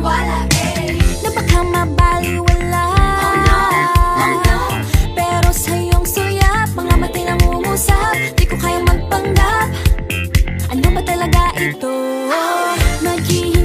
wala na baka mabaliwala. Pero sa iyong suyap, mga mata'y nangungusap, di ko kayang magpanggap. Ano ba talaga ito? Naghihintay